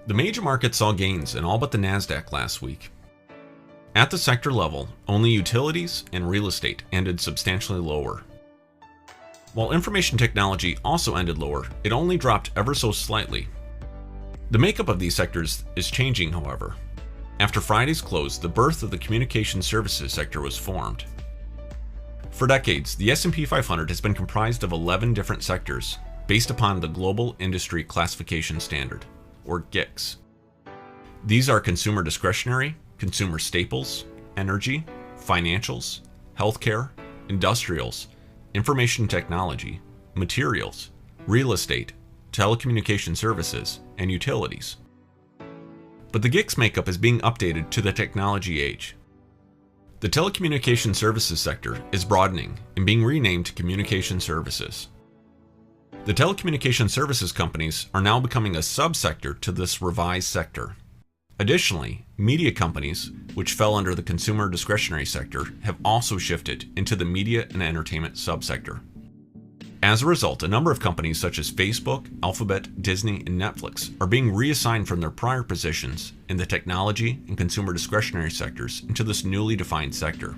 The major markets saw gains in all but the Nasdaq last week. At the sector level, only utilities and real estate ended substantially lower. While information technology also ended lower, it only dropped ever so slightly. The makeup of these sectors is changing, however. After Friday's close, the birth of the communication services sector was formed. For decades, the S&P 500 has been comprised of 11 different sectors based upon the Global Industry Classification Standard, or GICS. These are consumer discretionary, consumer staples, energy, financials, healthcare, industrials, information technology, materials, real estate, telecommunication services, and utilities. But the GICS makeup is being updated to the technology age. The telecommunication services sector is broadening and being renamed to communication services. The telecommunication services companies are now becoming a subsector to this revised sector. Additionally, media companies, which fell under the consumer discretionary sector, have also shifted into the media and entertainment subsector. As a result, a number of companies such as Facebook, Alphabet, Disney, and Netflix are being reassigned from their prior positions in the technology and consumer discretionary sectors into this newly defined sector.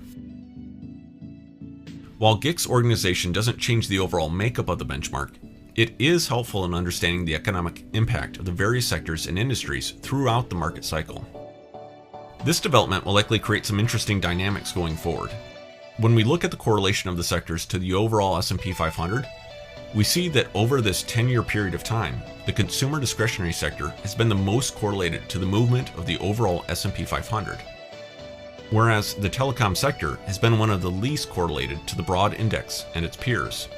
While GICS organization doesn't change the overall makeup of the benchmark, it is helpful in understanding the economic impact of the various sectors and industries throughout the market cycle. This development will likely create some interesting dynamics going forward. When we look at the correlation of the sectors to the overall S&P 500, we see that over this 10-year period of time, the consumer discretionary sector has been the most correlated to the movement of the overall S&P 500, whereas the telecom sector has been one of the least correlated to the broad index and its peers.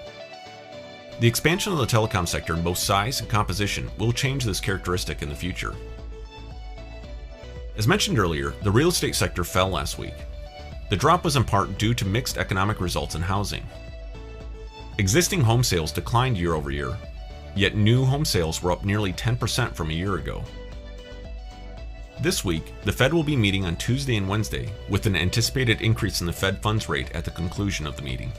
The expansion of the telecom sector in both size and composition will change this characteristic in the future. As mentioned earlier, the real estate sector fell last week. The drop was in part due to mixed economic results in housing. Existing home sales declined year over year, yet new home sales were up nearly 10% from a year ago. This week, the Fed will be meeting on Tuesday and Wednesday, with an anticipated increase in the Fed funds rate at the conclusion of the meeting.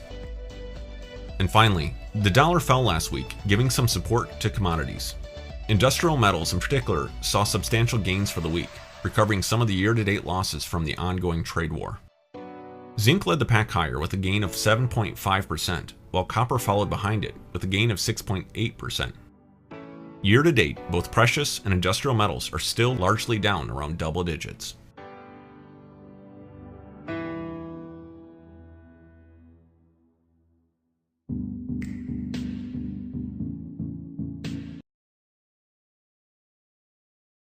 And finally, the dollar fell last week, giving some support to commodities. Industrial metals in particular saw substantial gains for the week, recovering some of the year-to-date losses from the ongoing trade war. Zinc led the pack higher with a gain of 7.5%, while copper followed behind it with a gain of 6.8%. Year-to-date, both precious and industrial metals are still largely down around double digits.